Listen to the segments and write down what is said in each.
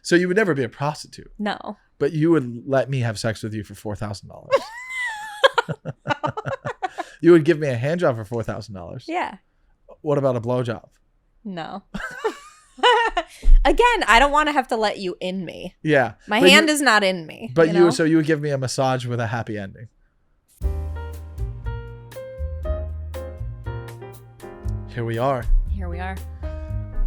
So you would never be a prostitute. No. But you would let me have sex with you for $4,000. You would give me a hand job for $4,000. Yeah. What about a blowjob? No. Again, I don't want to have to let you in me. Yeah. My hand is not in me. But so you would give me a massage with a happy ending. Here we are. Here we are.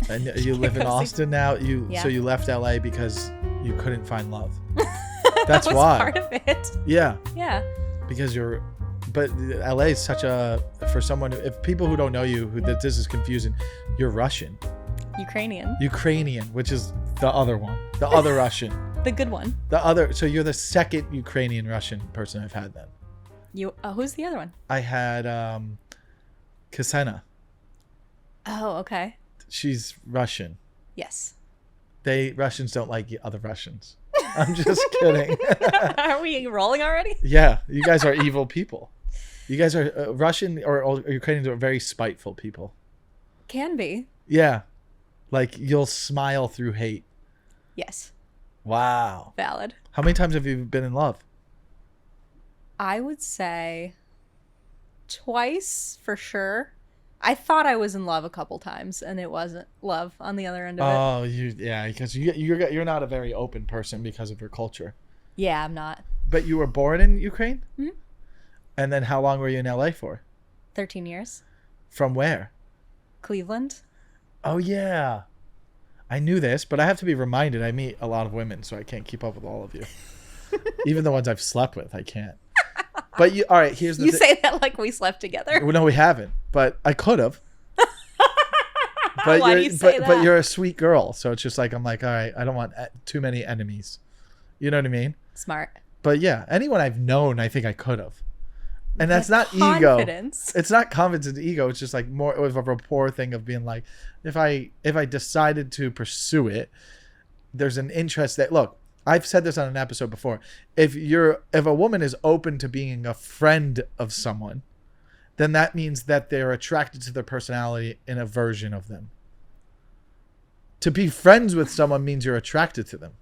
And you live in Austin now. Yeah. So you left LA because you couldn't find love. That's that was why. Part of it. Yeah. Yeah. Because but LA is such for someone, if people who don't know you, that this is confusing, you're Russian. Ukrainian, which is the other one. The other Russian. The good one. So you're the second Ukrainian Russian person I've had then. Who's the other one? I had Ksena. Oh, okay. She's Russian. Yes. Russians don't like other Russians. I'm just kidding. Are we rolling already? Yeah, you guys are evil people. You guys are Russian or Ukrainians are very spiteful people. Can be. Yeah. Like you'll smile through hate. Yes. Wow. Valid. How many times have you been in love? I would say twice for sure. I thought I was in love a couple times, and it wasn't love on the other end of it. Oh, because you're not a very open person because of your culture. Yeah, I'm not. But you were born in Ukraine? Mm-hmm. And then how long were you in LA for? 13 years. From where? Cleveland. Oh, yeah. I knew this, but I have to be reminded. I meet a lot of women, so I can't keep up with all of you. Even the ones I've slept with, I can't. But all right, here's the thing. You say that like we slept together. No, we haven't, but I could have. But Why do you say that? But you're a sweet girl, so it's just like, I'm like, all right, I don't want too many enemies. You know what I mean? Smart. But yeah, anyone I've known, I think I could have. And that's not confidence. Ego. It's not confidence and ego. It's just like more of a rapport thing of being like, if I decided to pursue it, there's an interest that, look, I've said this on an episode before. If a woman is open to being a friend of someone, then that means that they're attracted to their personality in a version of them. To be friends with someone means you're attracted to them.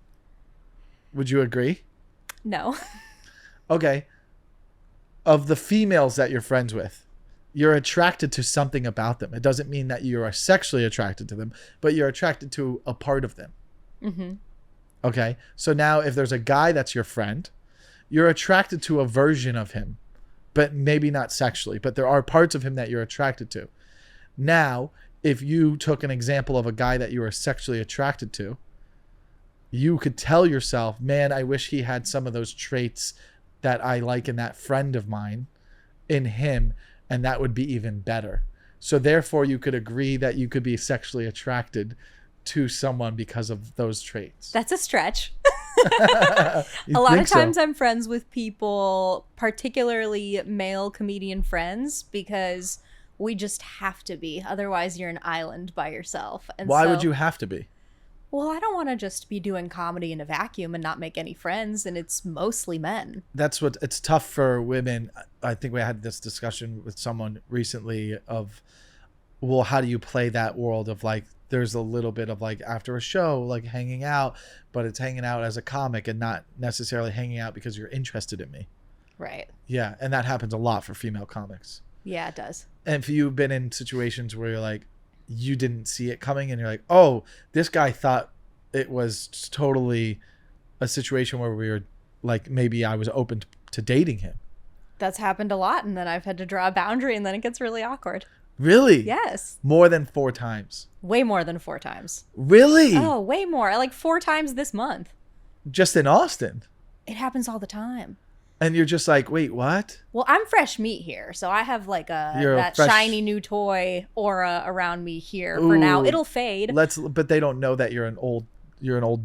Would you agree? No. Okay. Of the females that you're friends with, you're attracted to something about them. It doesn't mean that you are sexually attracted to them, but you're attracted to a part of them. Mm-hmm. Okay. So now if there's a guy that's your friend, you're attracted to a version of him, but maybe not sexually, but there are parts of him that you're attracted to. Now, if you took an example of a guy that you were sexually attracted to, you could tell yourself, man, I wish he had some of those traits that I like in that friend of mine in him, and that would be even better. So therefore you could agree that you could be sexually attracted to someone because of those traits. That's a stretch. A lot of times I'm friends with people, particularly male comedian friends, because we just have to be. Otherwise you're an island by yourself. And why would you have to be? Well, I don't want to just be doing comedy in a vacuum and not make any friends, and it's mostly men. It's tough for women. I think we had this discussion with someone recently of, well, how do you play that world of like, there's a little bit of like after a show, like hanging out, but it's hanging out as a comic and not necessarily hanging out because you're interested in me. Right. Yeah. And that happens a lot for female comics. Yeah, it does. And if you've been in situations where you're like, you didn't see it coming and you're like, oh, this guy thought it was totally a situation where we were like, maybe I was open to dating him. That's happened a lot. And then I've had to draw a boundary and then it gets really awkward. Really? Yes. More than 4 times. Way more than 4 times. Really? Oh, way more. Like 4 times this month. Just in Austin? It happens all the time. And you're just like, wait, what? Well, I'm fresh meat here, so I have like that shiny new toy aura around me here. Ooh, for now. It'll fade. But they don't know that you're an old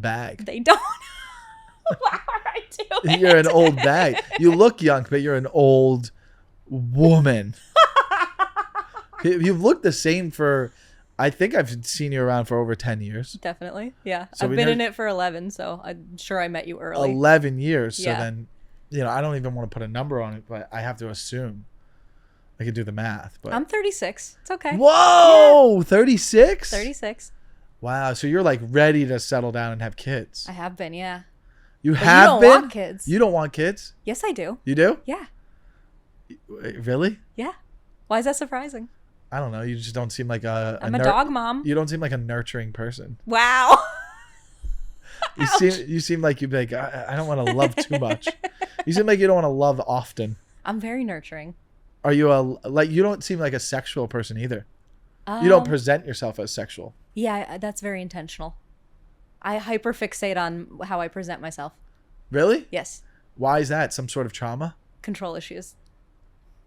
bag. They don't know how I do it. You're an old bag. You look young, but you're an old woman. You've looked the same for, I think I've seen you around for over 10 years. Definitely. Yeah. So I've been in it for 11, so I'm sure I met you early. 11 years. Yeah. So then, I don't even want to put a number on it, but I have to assume. I could do the math. But I'm 36. It's okay. Whoa! Yeah. 36? 36. Wow. So you're like ready to settle down and have kids. I have been, yeah. You But have you don't been? want kids. You don't want kids? Yes, I do. You do? Yeah. Really? Yeah. Why is that surprising? I don't know. You just don't seem like I'm a dog mom. You don't seem like a nurturing person. Wow. You seem like you'd be like, I don't want to love too much. You seem like you don't want to love often. I'm very nurturing. Are you you don't seem like a sexual person either. You don't present yourself as sexual. Yeah, that's very intentional. I hyperfixate on how I present myself. Really? Yes. Why is that? Some sort of trauma? Control issues.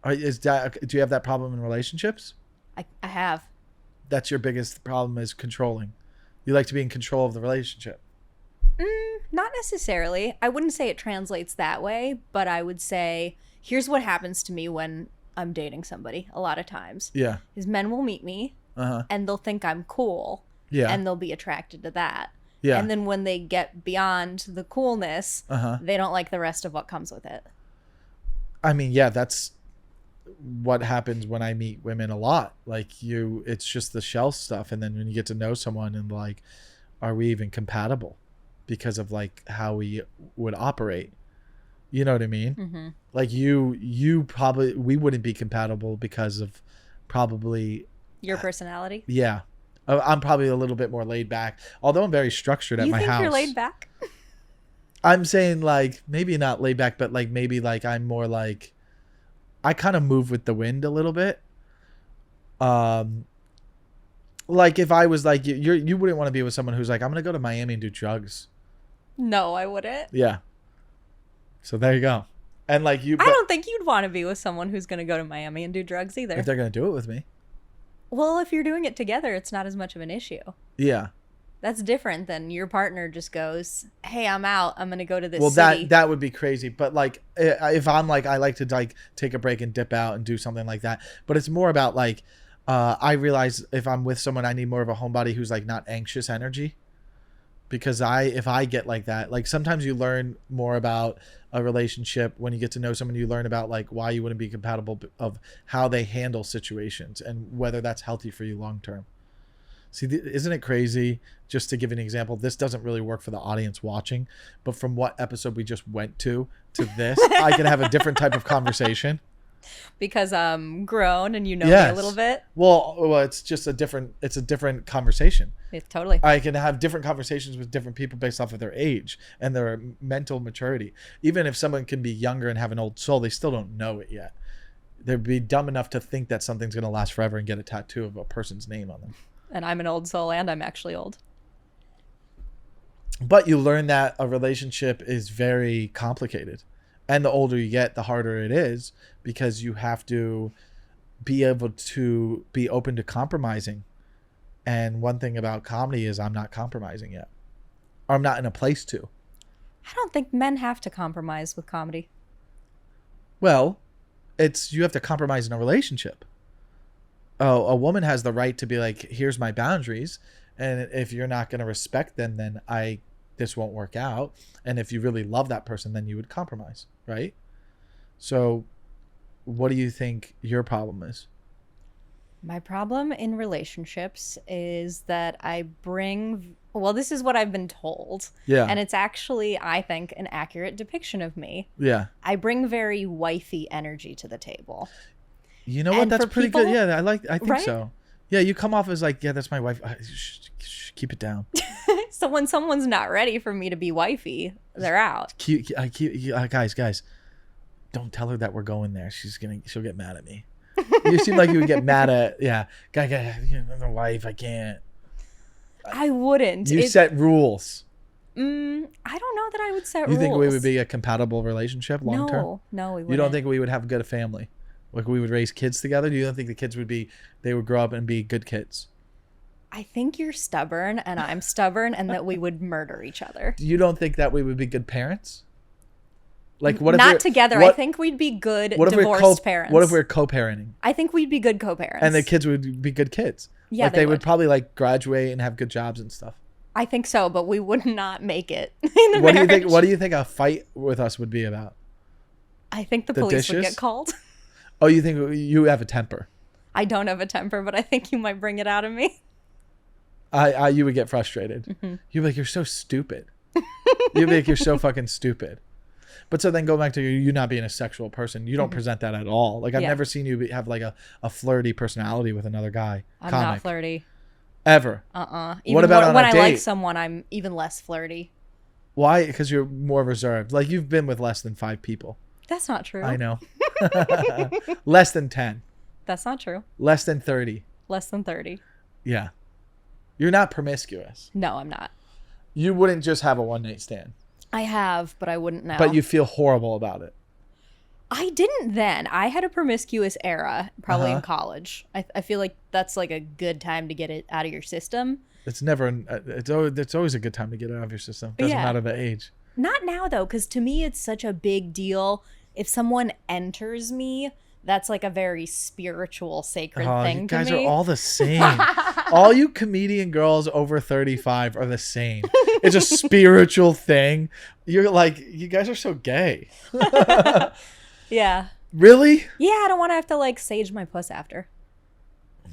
Do you have that problem in relationships? I have. That's your biggest problem, is controlling. You like to be in control of the relationship. Not necessarily. I wouldn't say it translates that way, but I would say here's what happens to me when I'm dating somebody a lot of times. Yeah. Is men will meet me and they'll think I'm cool. Yeah. And they'll be attracted to that. Yeah. And then when they get beyond the coolness, they don't like the rest of what comes with it. I mean, yeah, that's what happens when I meet women a lot. Like it's just the shell stuff. And then when you get to know someone and like, are we even compatible because of like how we would operate? You know what I mean? Mm-hmm. Like you probably, we wouldn't be compatible because of probably your personality. Yeah. I'm probably a little bit more laid back, although I'm very structured at my house. You think you're laid back? I'm saying like maybe not laid back, but like maybe like I'm more like, I kind of move with the wind a little bit. Like if I was like you wouldn't want to be with someone who's like, I'm gonna go to Miami and do drugs. No, I wouldn't. Yeah. So there you go. And like I don't think you'd want to be with someone who's gonna go to Miami and do drugs either. If they're gonna do it with me. Well, if you're doing it together, it's not as much of an issue. Yeah. That's different than your partner just goes, hey, I'm out. I'm going to go to this city. That would be crazy. But like, if I'm like, I like to like take a break and dip out and do something like that. But it's more about like, I realize if I'm with someone, I need more of a homebody who's like not anxious energy. Because if I get like that, like sometimes you learn more about a relationship when you get to know someone. You learn about like why you wouldn't be compatible, of how they handle situations and whether that's healthy for you long term. See, isn't it crazy? Just to give an example, this doesn't really work for the audience watching, but from what episode we just went to this, I can have a different type of conversation. Because I'm grown and you know me a little bit. Well, it's just a different conversation. Totally. I can have different conversations with different people based off of their age and their mental maturity. Even if someone can be younger and have an old soul, they still don't know it yet. They'd be dumb enough to think that something's going to last forever and get a tattoo of a person's name on them. And I'm an old soul and I'm actually old. But you learn that a relationship is very complicated. And the older you get, the harder it is, because you have to be able to be open to compromising. And one thing about comedy is I'm not compromising yet. Or I'm not in a place to. I don't think men have to compromise with comedy. Well, you have to compromise in a relationship. Oh, a woman has the right to be like, here's my boundaries. And if you're not going to respect them, then this won't work out. And if you really love that person, then you would compromise, right? So what do you think your problem is? My problem in relationships is that this is what I've been told. Yeah. And it's actually, I think, an accurate depiction of me. Yeah. I bring very wifey energy to the table. You know what? That's pretty good. Yeah, I think right? so. Yeah, you come off as like, yeah, that's my wife. Keep it down. So when someone's not ready for me to be wifey, they're out. Guys, don't tell her that we're going there. She'll get mad at me. You seem like you would get mad at, guy, the wife. I can't. I wouldn't. You set rules. I don't know that I would set rules. You think we would be a compatible relationship long term? No, we wouldn't. You don't think we would have a good family? Like we would raise kids together? Do you don't think the kids they would grow up and be good kids? I think you're stubborn and I'm stubborn and that we would murder each other. You don't think that we would be good parents? Like what if not together? I think we'd be good divorced parents. What if we're co-parenting? I think we'd be good co-parents. And the kids would be good kids. Yeah, like they would probably like graduate and have good jobs and stuff. I think so, but we would not make it in the marriage. What do you think a fight with us would be about? I think the police would get called. Oh, you think you have a temper? I don't have a temper, but I think you might bring it out of me. You would get frustrated. Mm-hmm. You'd be like, you're so stupid. You'd be like, you're so fucking stupid. But so then go back to you not being a sexual person. You don't present that at all. Like I've never seen you have like a flirty personality with another guy. I'm not flirty. Ever. Even what about when on a I date? like someone, I'm even less flirty. Why? Because you're more reserved. Like you've been with less than 5 people. That's not true. I know. Less than 10. That's not true. Less than 30. Less than 30. Yeah. You're not promiscuous. No, I'm not. You wouldn't just have a one night stand. I have, but I wouldn't now. But you feel horrible about it. I didn't then. I had a promiscuous era, probably in college. I feel like that's like a good time to get it out of your system. It's always a good time to get it out of your system. Doesn't matter the age. Not now though, because to me it's such a big deal. If someone enters me, that's like a very spiritual, sacred thing to me. You guys are all the same. All you comedian girls over 35 are the same. It's a spiritual thing. You're like, you guys are so gay. Yeah. Really? Yeah, I don't want to have to like sage my puss after.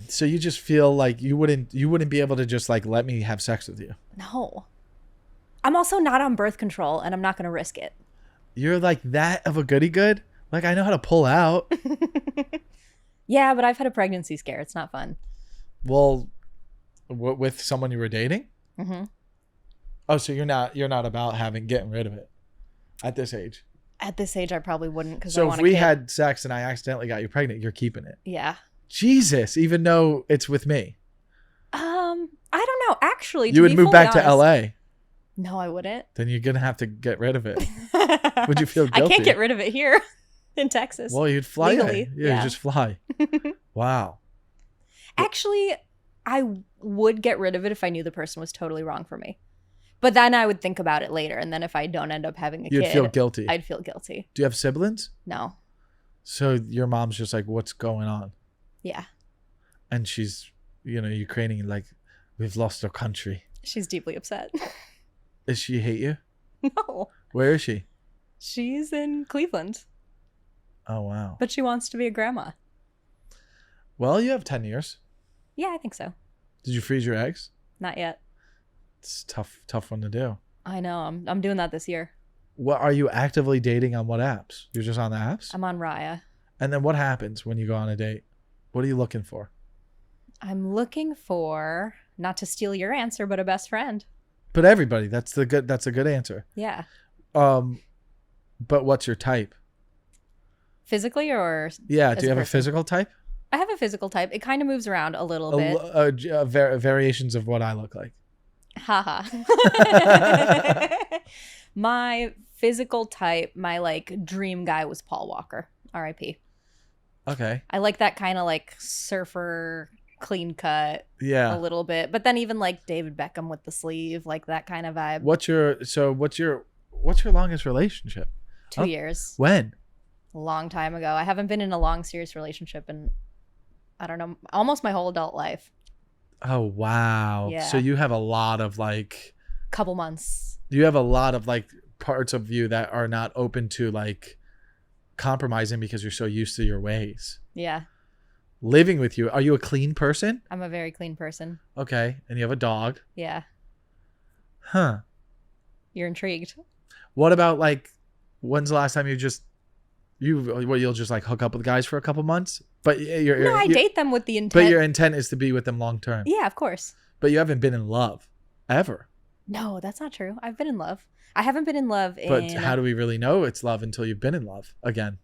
So you just feel like you wouldn't be able to just like let me have sex with you. No. I'm also not on birth control and I'm not going to risk it. You're like that of a goody good? Like I know how to pull out. Yeah, but I've had a pregnancy scare. It's not fun. Well, with someone you were dating? Mm-hmm. Oh, so you're not about getting rid of it at this age. At this age, I probably wouldn't. So if we had sex and I accidentally got you pregnant, you're keeping it. Yeah. Jesus, even though it's with me. I don't know. Actually, you would move back to LA. No, I wouldn't. Then you're gonna have to get rid of it. Would you feel guilty? I can't get rid of it here in Texas. Well, you'd fly. Legally, Yeah, you just fly. Wow. Actually, I would get rid of it if I knew the person was totally wrong for me. But then I would think about it later. And then if I don't end up having a kid, you'd feel guilty. I'd feel guilty. Do you have siblings? No. So your mom's just like, what's going on? Yeah. And she's, Ukrainian, like, we've lost our country. She's deeply upset. Does she hate you? No. Where is she? She's in Cleveland. Oh, wow. But she wants to be a grandma. Well, you have 10 years. Yeah, I think so. Did you freeze your eggs? Not yet. It's tough one to do. I know. I'm doing that this year. What are you actively dating on? What apps? You're just on the apps? I'm on Raya. And then what happens when you go on a date? What are you looking for? I'm looking for, not to steal your answer, but a best friend. But everybody, that's a good answer. Yeah. But what's your type? Physically or yeah, do you have a physical type? I have a physical type. It kind of moves around a little bit. Variations of what I look like. Haha. My physical type, my like dream guy was Paul Walker. R.I.P. Okay. I like that kind of like surfer, clean cut. Yeah. A little bit, but then even like David Beckham with the sleeve, like that kind of vibe. What's your longest relationship? 2 years. When? A long time ago. I haven't been in a long, serious relationship in, I don't know, almost my whole adult life. Oh, wow. Yeah. So you have a lot of like... Couple months. You have a lot of like parts of you that are not open to like compromising because you're so used to your ways. Yeah. Living with you. Are you a clean person? I'm a very clean person. Okay. And you have a dog? Yeah. Huh. You're intrigued. What about like, when's the last time you'll just like hook up with guys for a couple months? But I date them with the intent. But your intent is to be with them long term. Yeah, of course. But you haven't been in love ever. No, that's not true. I've been in love. I haven't been in love But how do we really know it's love until you've been in love again?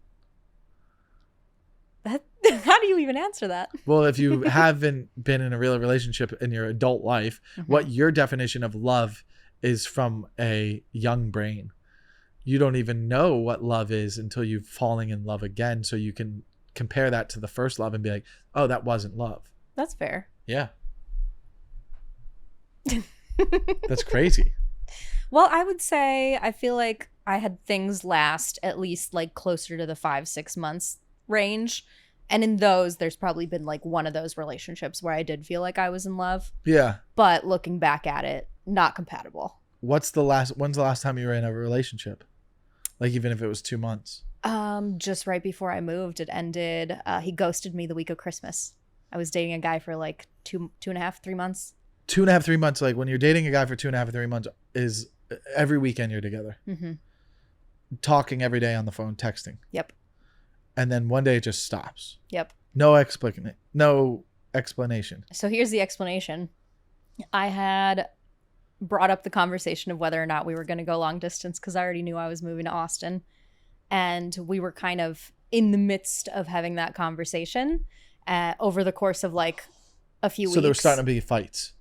How do you even answer that? Well, if you haven't been in a real relationship in your adult life, what your definition of love is from a young brain. You don't even know what love is until you're falling in love again. So you can compare that to the first love and be like, oh, that wasn't love. That's fair. Yeah. That's crazy. Well, I would say I feel like I had things last at least like closer to the 5-6 months range. And in those, there's probably been like one of those relationships where I did feel like I was in love. Yeah. But looking back at it, not compatible. When's the last time you were in a relationship? Like even if it was 2 months? Just right before I moved, it ended. He ghosted me the week of Christmas. I was dating a guy for like 2.5, 3 months. 2.5, 3 months, like when you're dating a guy for 2.5 or 3 months, is every weekend you're together, talking every day on the phone, texting. Yep. And then one day it just stops. Yep. No explanation. So here's the explanation. I had brought up the conversation of whether or not we were going to go long distance because I already knew I was moving to Austin. And we were kind of in the midst of having that conversation over the course of like a few weeks. So there were starting to be fights.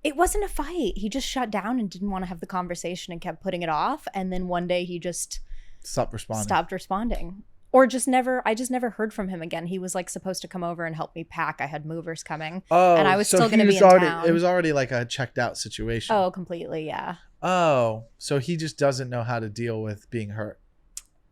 It wasn't a fight. He just shut down and didn't want to have the conversation and kept putting it off. And then one day he just stopped responding. Or I just never heard from him again. He was like supposed to come over and help me pack. I had movers coming. Oh, and I was still going to be in town. It was already like a checked out situation. Oh, completely. Yeah. Oh, so he just doesn't know how to deal with being hurt.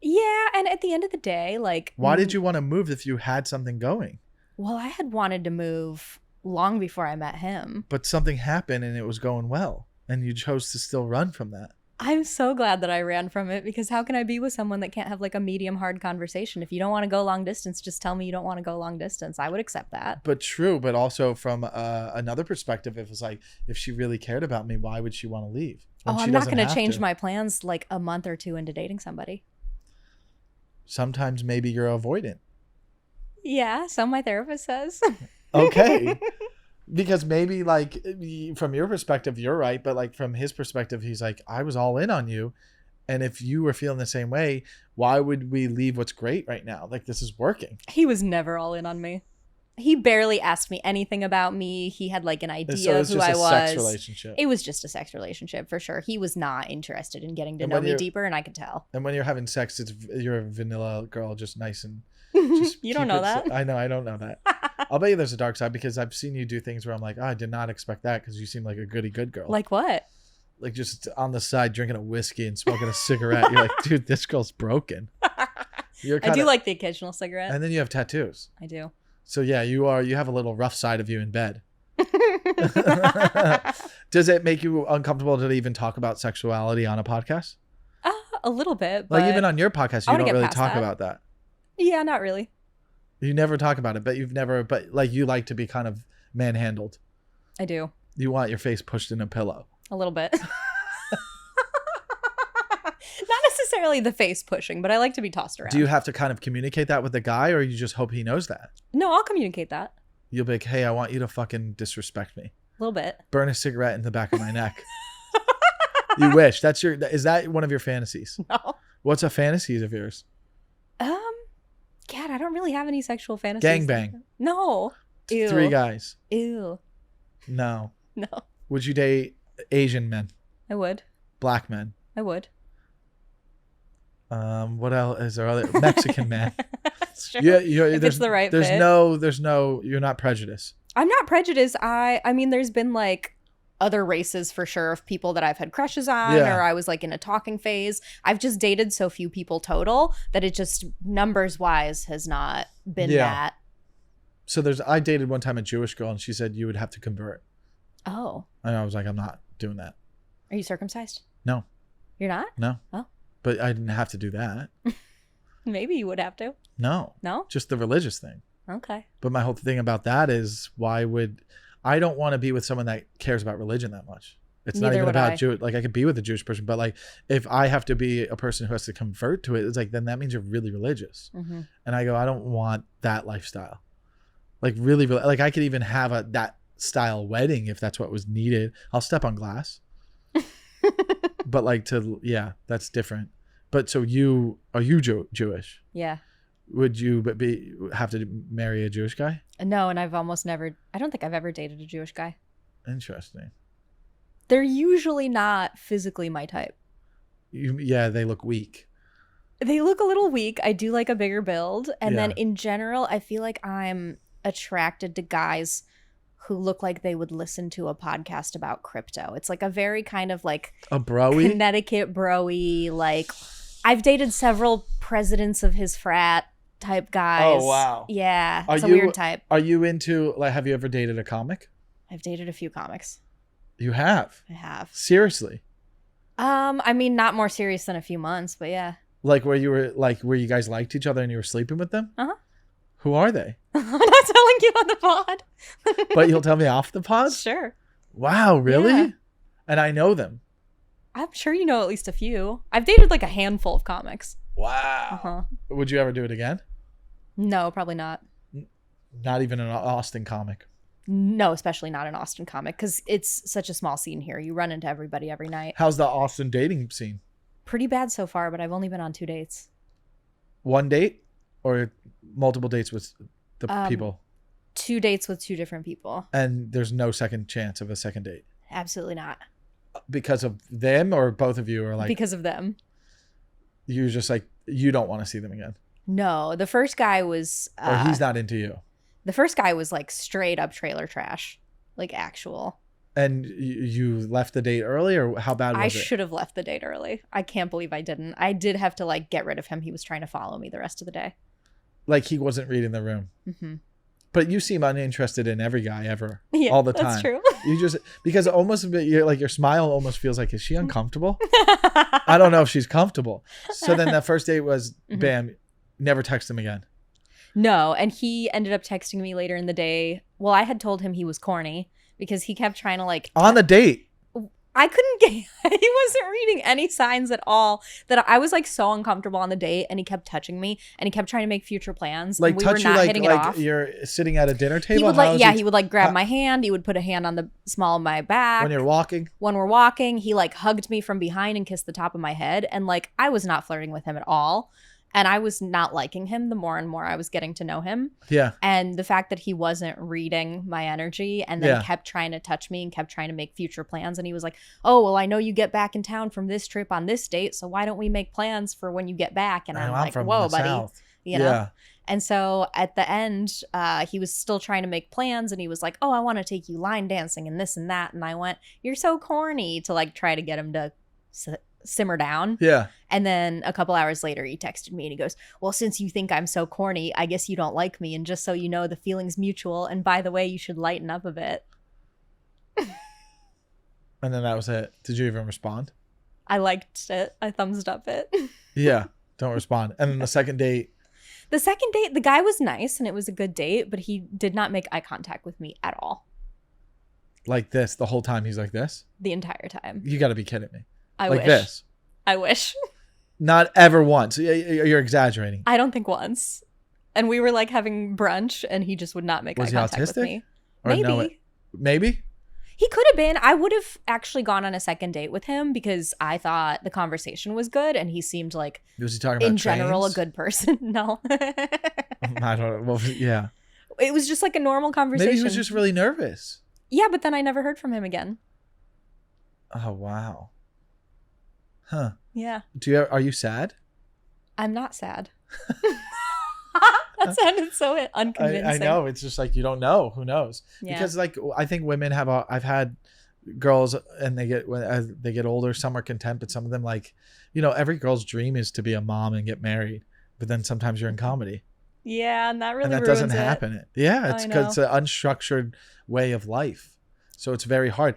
Yeah. And at the end of the day, like. Why did you want to move if you had something going? Well, I had wanted to move long before I met him. But something happened and it was going well. And you chose to still run from that. I'm so glad that I ran from it because how can I be with someone that can't have like a medium hard conversation? If you don't want to go long distance, just tell me you don't want to go long distance. I would accept that. But true. But also from another perspective, if it's like, if she really cared about me, why would she want to leave? I'm not going to change my plans like a month or two into dating somebody. Sometimes maybe you're avoidant. Yeah, so my therapist says. Okay. Because maybe like from your perspective, you're right. But like from his perspective, he's like, I was all in on you. And if you were feeling the same way, why would we leave what's great right now? Like this is working. He was never all in on me. He barely asked me anything about me. He had like an idea of who I was. Sex relationship. It was just a sex relationship for sure. He was not interested in getting to know me deeper, and I could tell. And when you're having sex, you're a vanilla girl, just nice and. You don't know that? I know. I don't know that. I'll bet you there's a dark side because I've seen you do things where I'm like, oh, I did not expect that because you seem like a goody good girl. Like what? Like just on the side drinking a whiskey and smoking a cigarette. You're like, dude, this girl's broken. I do like the occasional cigarette. And then you have tattoos. I do. So yeah, you have a little rough side of you in bed. Does it make you uncomfortable to even talk about sexuality on a podcast? A little bit. Like even on your podcast, you don't really talk about that. Yeah, not really. You never talk about it, but like you like to be kind of manhandled. I do. You want your face pushed in a pillow. A little bit. Not necessarily the face pushing, but I like to be tossed around. Do you have to kind of communicate that with the guy or you just hope he knows that? No, I'll communicate that. You'll be like, hey, I want you to fucking disrespect me. A little bit. Burn a cigarette in the back of my neck. You wish. Is that one of your fantasies? No. What's a fantasy of yours? God, I don't really have any sexual fantasies. Gangbang. No. Ew. 3 guys. Ew. No. No. Would you date Asian men? I would. Black men? I would. What else is there? Other Mexican man? Sure. Yeah, if it's the right fit. There's no. You're not prejudiced. I'm not prejudiced. I mean, there's been like other races for sure of people that I've had crushes on, or I was like in a talking phase. I've just dated so few people total that it just numbers wise has not been that. So I dated one time a Jewish girl and she said you would have to convert. Oh. And I was like, I'm not doing that. Are you circumcised? No. You're not? No. Oh. But I didn't have to do that. Maybe you would have to. No. No? Just the religious thing. Okay. But my whole thing about that is I don't want to be with someone that cares about religion that much. It's not even about Jewish. Like I could be with a Jewish person, but like if I have to be a person who has to convert to it, it's like then that means you're really religious. Mm-hmm. And I go, I don't want that lifestyle. Like really, like I could even have that style wedding if that's what was needed. I'll step on glass. But like that's different. But so are you Jewish? Yeah. Would you have to marry a Jewish guy? No, and I don't think I've ever dated a Jewish guy. Interesting. They're usually not physically my type. They look weak. They look a little weak. I do like a bigger build. And then in general, I feel like I'm attracted to guys who look like they would listen to a podcast about crypto. It's like a very kind of like a broy? Connecticut broy. Like I've dated several presidents of his frat type guys. Oh, wow. Yeah. It's a weird type. Are you into, like, have you ever dated a comic? I've dated a few comics. You have? I have. Seriously? I mean, not more serious than a few months, but yeah. Like where you guys liked each other and you were sleeping with them? Uh-huh. Who are they? I'm not telling you on the pod. But you'll tell me off the pod? Sure. Wow, really? Yeah. And I know them. I'm sure you know at least a few. I've dated like a handful of comics. Wow. Uh-huh. Would you ever do it again? No, probably not. Not even an Austin comic. No, especially not an Austin comic, because it's such a small scene here. You run into everybody every night. How's the Austin dating scene? Pretty bad so far, but I've only been on 2 dates. One date or multiple dates with the people? 2 dates with 2 different people. And there's no second chance of a second date? Absolutely not. Because of them, or both of you are like... Because of them. You're just like, you don't want to see them again? No, the first guy was... or he's not into you? The first guy was like straight up trailer trash. Like actual. And you left the date early, or how bad was it? I should have left the date early. I can't believe I didn't. I did have to like get rid of him. He was trying to follow me the rest of the day. Like he wasn't reading the room. Mm-hmm. But you seem uninterested in every guy ever. Yeah, all the time. That's true. You just, because almost you're like, your smile almost feels like, is she uncomfortable? I don't know if she's comfortable. So then the first date was, bam, never text him again. No, and he ended up texting me later in the day. Well, I had told him he was corny because he kept trying to like... On the date? I couldn't get... He wasn't reading any signs at all. That I was like so uncomfortable on the date, and he kept touching me, and he kept trying to make future plans. Like and we touch were you not hitting it off. You're sitting at a dinner table? He would like, he would like grab my hand. He would put a hand on the small of my back. When you're walking? When we're walking, he like hugged me from behind and kissed the top of my head. And like, I was not flirting with him at all. And I was not liking him the more and more I was getting to know him. Yeah. And the fact that he wasn't reading my energy and then kept trying to touch me and kept trying to make future plans. And he was like, oh, well, I know you get back in town from this trip on this date. So why don't we make plans for when you get back? And I'm like, whoa, buddy. South. You know? Yeah. And so at the end, he was still trying to make plans. And he was like, oh, I want to take you line dancing and this and that. And I went, you're so corny, to like try to get him to simmer down. Yeah. And then a couple hours later he texted me and he goes, well, since you think I'm so corny, I guess you don't like me, and just so you know, the feeling's mutual, and by the way, you should lighten up a bit. And then that was it. Did you even respond? I liked it. I thumbs up it. Yeah. Don't respond. And then the second date, the guy was nice and it was a good date, but he did not make eye contact with me at all. Like this the whole time? He's like this the entire time. You got to be kidding me. I like wish. This. I wish. Not ever once. You're exaggerating. I don't think once. And we were like having brunch, and he just would not make eye contact with me. Or maybe. No, maybe? He could have been. I would have actually gone on a second date with him because I thought the conversation was good, and he seemed like, was he talking about in general, trains? a good person. No. I don't know. Well, yeah. It was just like a normal conversation. Maybe he was just really nervous. Yeah, but then I never heard from him again. Oh, wow. Huh. Yeah. Are you sad? I'm not sad. That sounded so unconvincing. I know. It's just like, you don't know. Who knows? Yeah. Because like, I think women have I've had girls, and as they get older, some are content, but some of them, like, you know, every girl's dream is to be a mom and get married. But then sometimes you're in comedy. Yeah. And that really and that ruins doesn't happen. Yeah. It's because it's an unstructured way of life. So it's very hard.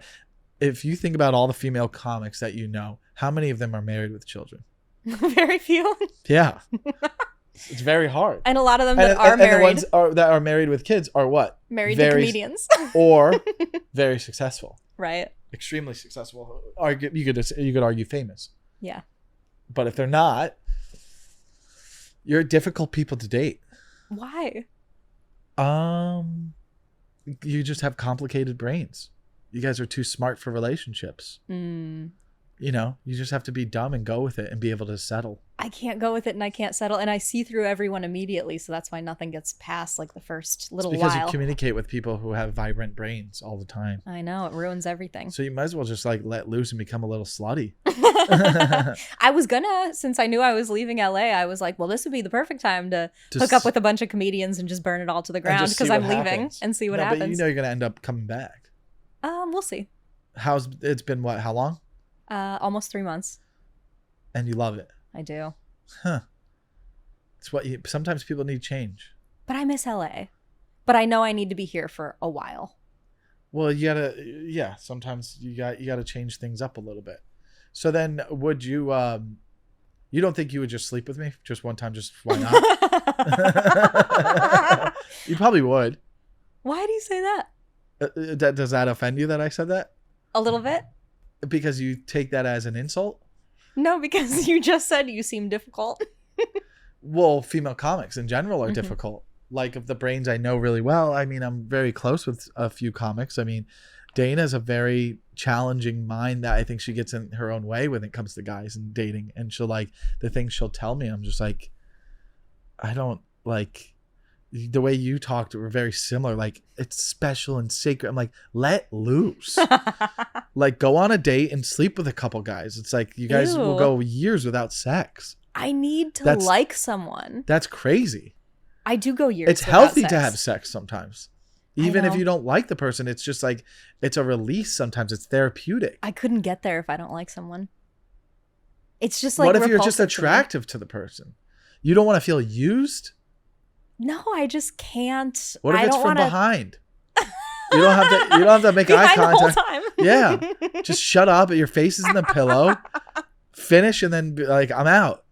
If you think about all the female comics that you know, how many of them are married with children? Very few. Yeah. It's very hard. And a lot of them that are married. And the ones that are married with kids are what? Married to comedians. Or very successful. Right. Extremely successful. You could argue famous. Yeah. But if they're not, you're difficult people to date. Why? You just have complicated brains. You guys are too smart for relationships. You know, you just have to be dumb and go with it and be able to settle. I can't go with it, and I can't settle, and I see through everyone immediately, so that's why nothing gets past like the first little while. Because you communicate with people who have vibrant brains all the time. I know, it ruins everything. So you might as well just like let loose and become a little slutty. I was gonna, since I knew I was leaving LA, I was like, well, this would be the perfect time to hook up with a bunch of comedians and just burn it all to the ground because I'm leaving and see what happens. But you know you're gonna end up coming back. We'll see. It's been what? How long? Almost 3 months. And you love it. I do. Huh. It's what sometimes people need change. But I miss LA. But I know I need to be here for a while. Well, sometimes you gotta change things up a little bit. So then would you you don't think you would just sleep with me just one time? Just why not? You probably would. Why do you say that? Does that offend you that I said that? A little bit. Because you take that as an insult? No, because you just said you seem difficult. Well, female comics in general are difficult. Like, of the brains I know really well, I mean, I'm very close with a few comics. I mean, Dana's a very challenging mind that I think she gets in her own way when it comes to guys and dating. And she'll like, the things she'll tell me, I'm just like, I don't like the way you talked. Were very similar. Like, it's special and sacred. I'm like, let loose. Like, go on a date and sleep with a couple guys. It's like, you guys will go years without sex. I need to like someone. That's crazy. I do go years. It's healthy to have sex sometimes. Even if you don't like the person, it's just like, it's a release sometimes. It's therapeutic. I couldn't get there if I don't like someone. It's just like, what if you're just attractive to the person? You don't want to feel used? No, I just can't. What if it's from behind? You don't have to make eye contact. The whole time. Yeah. Just shut up. Your face is in the pillow. Finish and then be like, I'm out.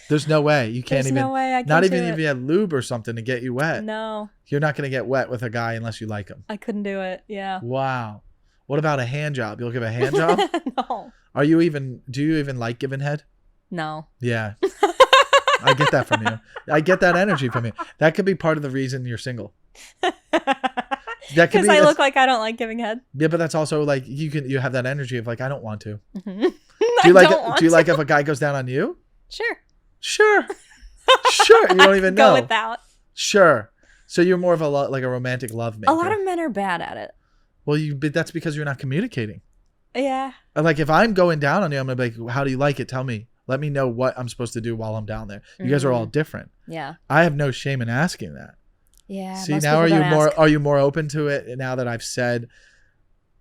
There's no way. You can't even. There's no way. I can't not even if you had lube or something to get you wet. No. You're not going to get wet with a guy unless you like him. I couldn't do it. Yeah. Wow. What about a hand job? You'll give a hand job? No. Do you even like giving head? No. Yeah. I get that from you. I get that energy from you. That could be part of the reason you're single. Because I look like I don't like giving head. Yeah, but that's also like you have that energy of like, I don't want to. Mm-hmm. Do you like if a guy goes down on you? Sure. Sure. You don't even know. Go without. Sure. So you're more of a romantic love maker. A lot of men are bad at it. Well, but that's because you're not communicating. Yeah. Like, if I'm going down on you, I'm gonna be like, how do you like it? Tell me. Let me know what I'm supposed to do while I'm down there. You guys are all different. Yeah. I have no shame in asking that. Yeah. See, now are you more open to it now that I've said,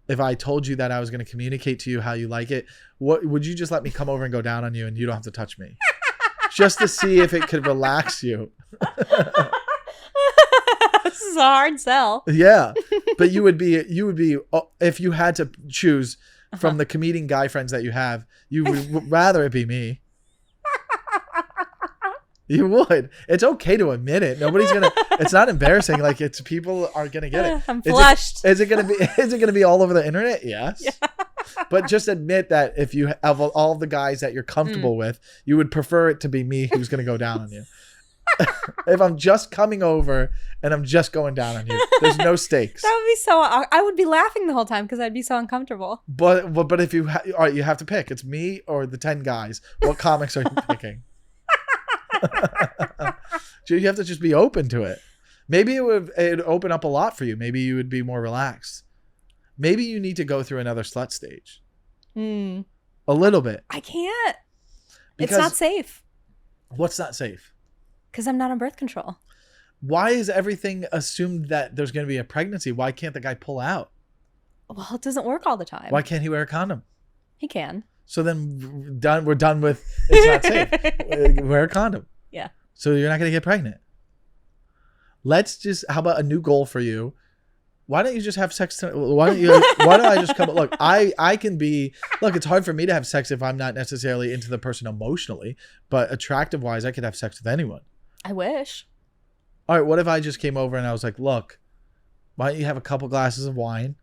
if I told you that I was going to communicate to you how you like it, what would you just let me come over and go down on you and you don't have to touch me? Just to see if it could relax you. This is a hard sell. Yeah. But you would be if you had to choose from the comedian guy friends that you have, you would rather it be me. You would. It's okay to admit it. It's not embarrassing. Like, it's people are gonna get it. I'm flushed. Is it gonna be all over the internet? Yes. Yeah. But just admit that if you have all the guys that you're comfortable with, you would prefer it to be me who's gonna go down on you. If I'm just coming over and I'm just going down on you, there's no stakes. That would be so. I would be laughing the whole time because I'd be so uncomfortable. But if you all right, you have to pick. It's me or the 10 guys. What comics are you picking? You have to just be open to it. Maybe it'd open up a lot for you. Maybe you would be more relaxed. Maybe you need to go through another slut stage. A little bit. I can't. It's not safe. What's not safe? Because I'm not on birth control. Why is everything assumed that there's going to be a pregnancy? Why can't the guy pull out? Well, it doesn't work all the time. Why can't he wear a condom? He can. So then we're done with it's not safe. Wear a condom. Yeah. So you're not going to get pregnant. How about a new goal for you? Why don't you just have sex? Why don't I just come? Look, it's hard for me to have sex if I'm not necessarily into the person emotionally, but attractive wise, I could have sex with anyone. I wish. All right. What if I just came over and I was like, look, why don't you have a couple glasses of wine,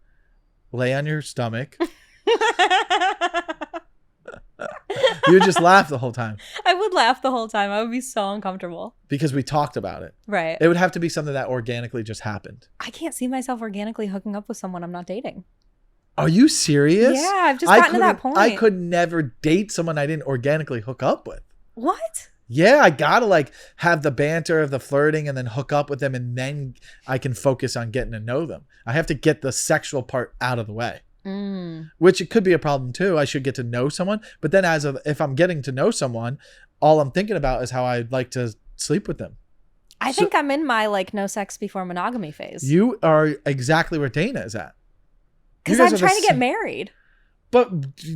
lay on your stomach? You would just laugh the whole time. I would laugh the whole time. I would be so uncomfortable. Because we talked about it. Right. It would have to be something that organically just happened. I can't see myself organically hooking up with someone I'm not dating. Are you serious? Yeah, I've just gotten to that point. I could never date someone I didn't organically hook up with. What? Yeah, I gotta have the banter of the flirting and then hook up with them, and then I can focus on getting to know them. I have to get the sexual part out of the way. Which it could be a problem too. I should get to know someone, but then if I'm getting to know someone, all I'm thinking about is how I'd like to sleep with them. I think I'm in my no sex before monogamy phase. You are exactly where Dana is at. Because I'm trying to get married. But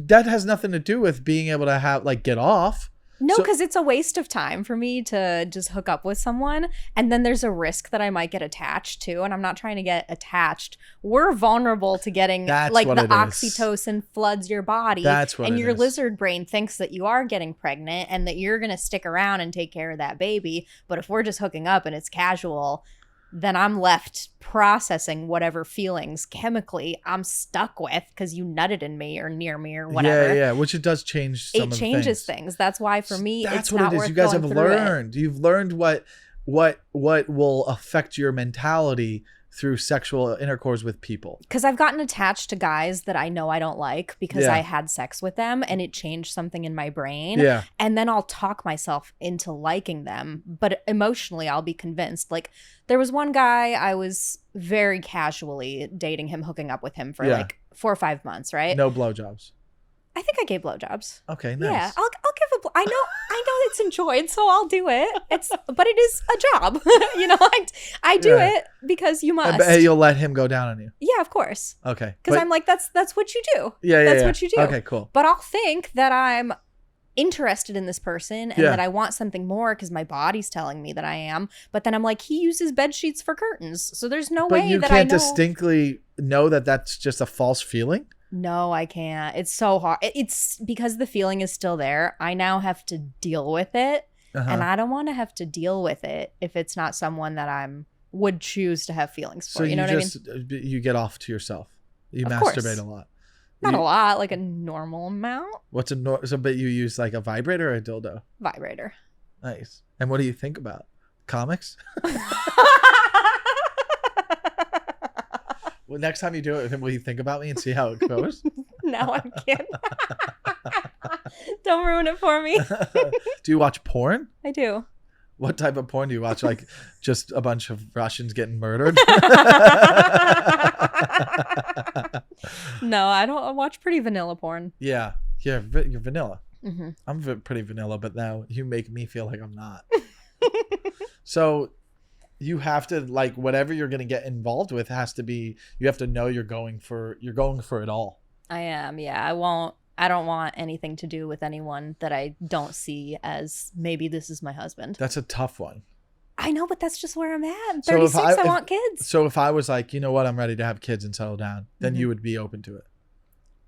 that has nothing to do with being able to have get off. No, because it's a waste of time for me to just hook up with someone. And then there's a risk that I might get attached to. And I'm not trying to get attached. We're vulnerable to getting the oxytocin floods your body. That's what and your lizard brain thinks that you are getting pregnant and that you're going to stick around and take care of that baby. But if we're just hooking up and it's casual, then I'm left processing whatever feelings chemically I'm stuck with because you nutted in me or near me or whatever. Yeah, which it does change some of the things. It changes things. That's why for me, that's it's what not it is. worth You guys going have through learned. You've learned what will affect your mentality through sexual intercourse with people. Because I've gotten attached to guys that I know I don't like because Yeah. I had sex with them and it changed something in my brain. Yeah. And then I'll talk myself into liking them. But emotionally, I'll be convinced. Like, there was one guy I was very casually dating him, hooking up with him for like 4 or 5 months, right? No blowjobs. I think I gave blowjobs. Okay, nice. Yeah, I'll give a. I know it's enjoyed, so I'll do it. But it is a job, I do it because you must. But you'll let him go down on you. Yeah, of course. Okay, because I'm like that's what you do. Yeah, that's what you do. Okay, cool. But I'll think that I'm interested in this person and that I want something more because my body's telling me that I am. But then I'm like, he uses bed sheets for curtains, so there's no way that I know. But you can't distinctly know that that's just a false feeling. No, I can't. It's so hard. It's because the feeling is still there. I now have to deal with it. And I don't want to have to deal with it if it's not someone that would choose to have feelings for. So you know what I mean? You get off to yourself. You of masturbate course. a lot. Not a lot, like a normal amount. What's but you use like a vibrator or a dildo? Vibrator. Nice. And what do you think about comics? Well, next time you do it with him, will you think about me and see how it goes? No, I'm kidding. Don't ruin it for me. Do you watch porn? I do. What type of porn do you watch? Like just a bunch of Russians getting murdered? No, I don't. I watch pretty vanilla porn. Yeah. You're vanilla. Mm-hmm. I'm pretty vanilla, but now you make me feel like I'm not. So you have to, like, whatever you're going to get involved with has to be, you have to know you're going for it all. I am. Yeah. I don't want anything to do with anyone that I don't see as maybe this is my husband. That's a tough one. I know, but that's just where I'm at. I'm 36. I want kids. So if I was like, you know what, I'm ready to have kids and settle down, then you would be open to it.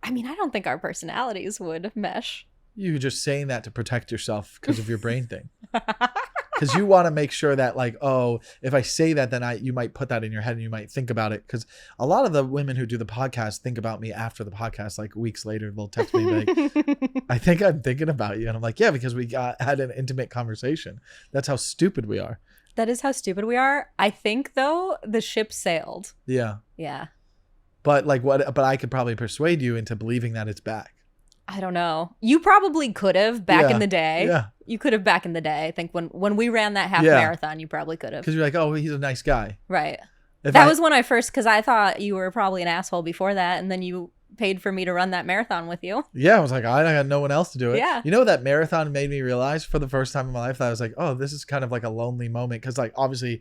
I mean, I don't think our personalities would mesh. You're just saying that to protect yourself because of your brain thing. Because you want to make sure that, like, oh, if I say that, then you might put that in your head and you might think about it. Because a lot of the women who do the podcast think about me after the podcast, like weeks later, they'll text me like, I think I'm thinking about you. And I'm like, yeah, because we had an intimate conversation. That's how stupid we are. That is how stupid we are. I think, though, the ship sailed. Yeah. Yeah. But like what? But I could probably persuade you into believing that it's back. I don't know. You probably could have back in the day. Yeah. You could have back in the day. I think when we ran that half marathon, you probably could have. Because you're like, oh, he's a nice guy. Right. That was when I first, because I thought you were probably an asshole before that, and then you paid for me to run that marathon with you. Yeah, I was like, I got no one else to do it. Yeah. You know, that marathon made me realize for the first time in my life that I was like, oh, this is kind of like a lonely moment. Because like, obviously,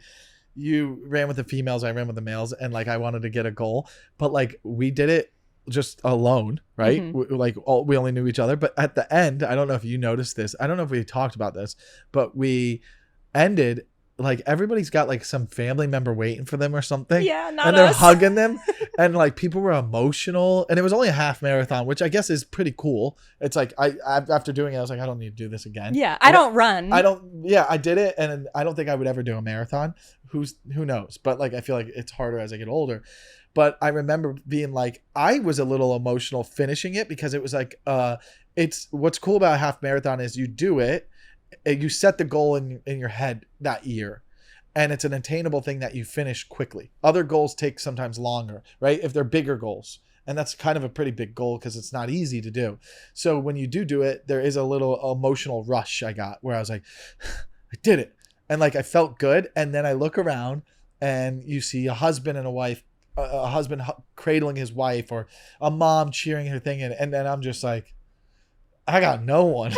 you ran with the females, I ran with the males, and like I wanted to get a goal. But like, we did it just alone, right? Mm-hmm. We only knew each other. But at the end, I don't know if you noticed this. I don't know if we talked about this, but we ended, like, everybody's got like some family member waiting for them or something. Yeah, not and they're us. hugging them. And like people were emotional. And it was only a half marathon, which I guess is pretty cool. It's like I after doing it, I was like, I don't need to do this again. Yeah, I don't run. I did it, and I don't think I would ever do a marathon. Who knows? But like I feel like it's harder as I get older. But I remember being like, I was a little emotional finishing it because it was like, it's what's cool about a half marathon is you do it, you set the goal in your head that year, and it's an attainable thing that you finish quickly. Other goals take sometimes longer, right? If they're bigger goals. And that's kind of a pretty big goal because it's not easy to do. So when you do it, there is a little emotional rush I got where I was like, I did it. And like, I felt good. And then I look around and you see a husband and a wife, a husband cradling his wife, or a mom cheering her thing. And then I'm just like, I got no one.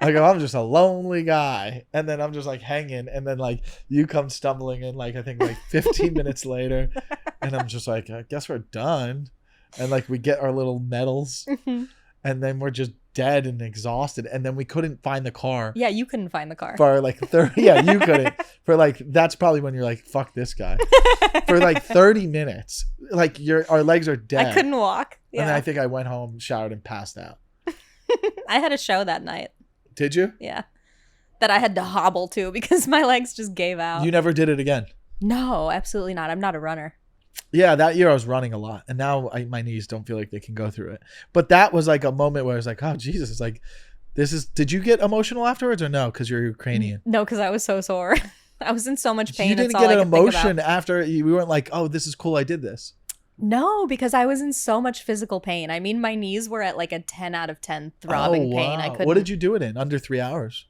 I go, I'm just a lonely guy. And then I'm just like hanging. And then like you come stumbling in, like, I think like 15 minutes later. And I'm just like, I guess we're done. And like we get our little medals. Mm-hmm. And then we're just dead and exhausted. And then we couldn't find the car. Yeah, you couldn't find the car. For like 30. Yeah, you couldn't. For like, that's probably when you're like, fuck this guy. For like 30 minutes. Like our legs are dead. I couldn't walk. Yeah. And then I think I went home, showered, and passed out. I had a show that night. Did you? Yeah. that I had to hobble to because my legs just gave out. You never did it again? No, absolutely not. I'm not a runner. Yeah, that year I was running a lot, and now my knees don't feel like they can go through it. But that was like a moment where I was like, oh, Jesus. It's like, did you get emotional afterwards or no? Because you're Ukrainian. No, because I was so sore. I was in so much pain. You didn't get an emotion after we weren't like, oh, this is cool. I did this. No, because I was in so much physical pain. I mean, my knees were at like a 10 out of 10 throbbing pain. I couldn't. What did you do it in? Under 3 hours?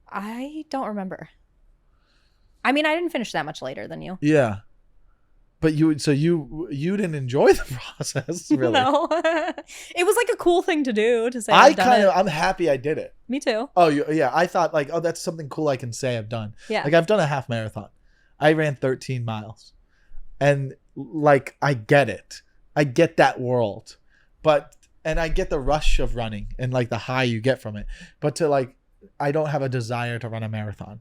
I don't remember. I mean, I didn't finish that much later than you. Yeah. But you didn't enjoy the process, really. No. It was like a cool thing to do, to say I'm happy I did it. Me too. Oh, yeah. I thought like, oh, that's something cool I can say I've done. Yeah. Like I've done a half marathon. I ran 13 miles. And like, I get it. I get that world. And I get the rush of running and like the high you get from it. But to like, I don't have a desire to run a marathon.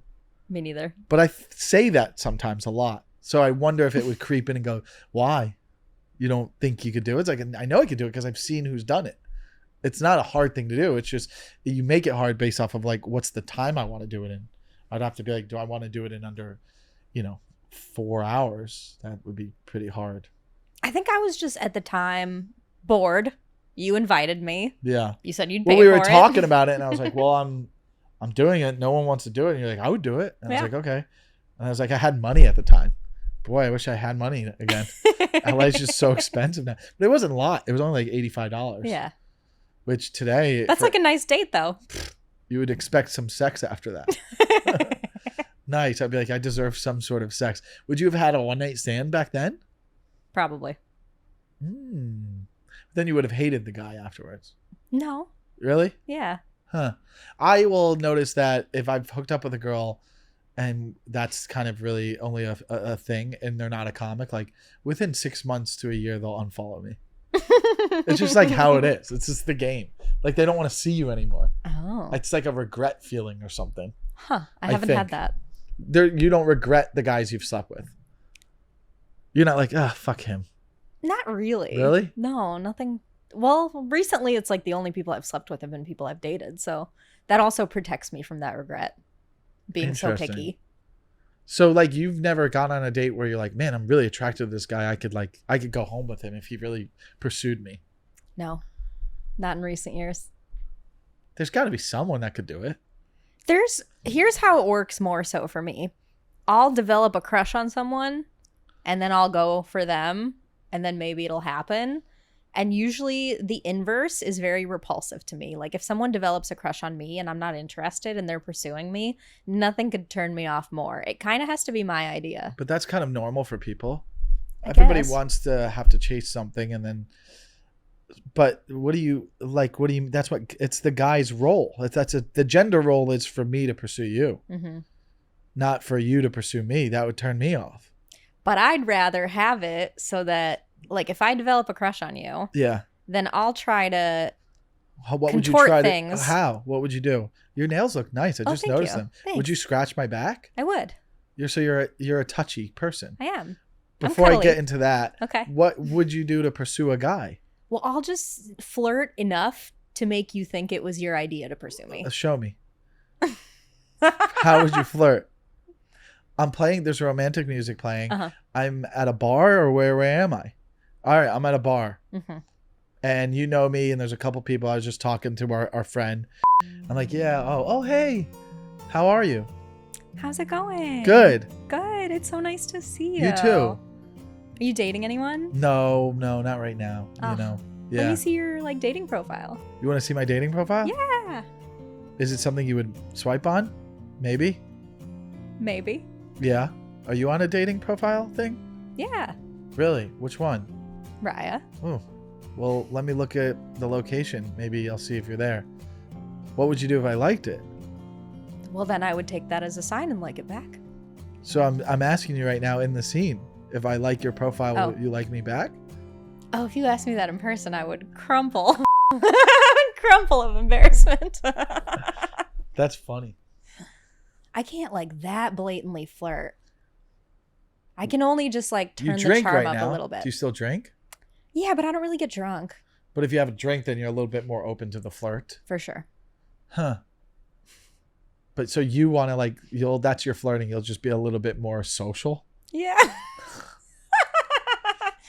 Me neither. But I say that sometimes a lot. So I wonder if it would creep in and go, why? You don't think you could do it? It's like, I know I could do it because I've seen who's done it. It's not a hard thing to do. It's just you make it hard based off of like, what's the time I want to do it in? I'd have to be like, do I want to do it in under, 4 hours? That would be pretty hard. I think I was just at the time bored. You invited me. Yeah. You said you'd pay for it. Well, we were for talking about it and I was like, well, I'm doing it. No one wants to do it. And you're like, I would do it. And I was like, okay. And I was like, I had money at the time. Boy, I wish I had money again. LA's just so expensive now. But it wasn't a lot. It was only like $85. Yeah. Which today... That's like a nice date, though. You would expect some sex after that. Nice. I'd be like, I deserve some sort of sex. Would you have had a one-night stand back then? Probably. Then you would have hated the guy afterwards. No. Really? Yeah. Huh. I will notice that if I've hooked up with a girl... and that's kind of really only a thing, and they're not a comic, like within 6 months to a year, they'll unfollow me. It's just like how it is. It's just the game. Like they don't want to see you anymore. Oh. It's like a regret feeling or something. Huh. I haven't had that. You don't regret the guys you've slept with. You're not like, fuck him. Not really. Really? No, nothing. Well, recently it's like the only people I've slept with have been people I've dated. So that also protects me from that regret. Being so picky. So like you've never gone on a date where you're like, man, I'm really attracted to this guy. I could go home with him if he really pursued me. No, not in recent years. There's got to be someone that could do it. Here's how it works more so for me. I'll develop a crush on someone and then I'll go for them and then maybe it'll happen. And usually the inverse is very repulsive to me. Like if someone develops a crush on me and I'm not interested and they're pursuing me, nothing could turn me off more. It kind of has to be my idea. But that's kind of normal for people. I Everybody guess. wants to have to chase something and then, but that's what, it's the guy's role. The gender role is for me to pursue you, not for you to pursue me. That would turn me off. But I'd rather have it so that, like, if I develop a crush on you, then I'll try to contort things. How? What would you do? Your nails look nice. I just noticed them. Thanks. Would you scratch my back? I would. You're a touchy person. I am. Before I get into that, okay, what would you do to pursue a guy? Well, I'll just flirt enough to make you think it was your idea to pursue me. Show me. How would you flirt? I'm playing. There's romantic music playing. I'm at a bar, or where am I? All right, I'm at a bar. And you know me, and there's a couple people. I was just talking to our friend. I'm like, yeah. Oh, hey. How are you? How's it going? Good. Good. It's so nice to see you. You too. Are you dating anyone? No, not right now. Oh. Yeah. Let me see your dating profile. You want to see my dating profile? Yeah. Is it something you would swipe on? Maybe. Maybe. Yeah. Are you on a dating profile thing? Yeah. Really? Which one? Raya. Oh. Well, let me look at the location. Maybe I'll see if you're there. What would you do if I liked it? Well, then I would take that as a sign and like it back. So I'm asking you right now in the scene. If I like your profile, will you like me back? Oh, if you asked me that in person, I would crumple. I would crumple of embarrassment. That's funny. I can't that blatantly flirt. I can only just turn the charm right up now. A little bit. Do you still drink? Yeah, but I don't really get drunk. But if you have a drink, then you're a little bit more open to the flirt. For sure. Huh. But so you want to like, that's your flirting. You'll just be a little bit more social. Yeah.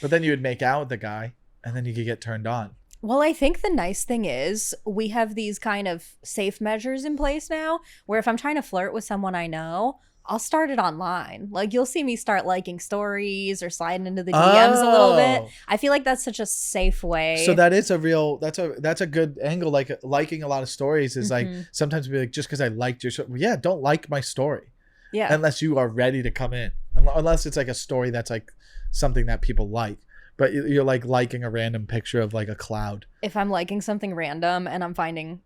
But then you would make out with the guy and then you could get turned on. Well, I think the nice thing is we have these kind of safe measures in place now where if I'm trying to flirt with someone I know, I'll start it online. Like you'll see me start liking stories or sliding into the DMs a little bit. I feel like that's such a safe way. So that is that's a good angle. Like liking a lot of stories is like sometimes be like, just because I liked your show. Yeah, don't like my story. Yeah. Unless you are ready to come in. Unless it's like a story that's like something that people like. But you're like liking a random picture of like a cloud. If I'm liking something random and I'm finding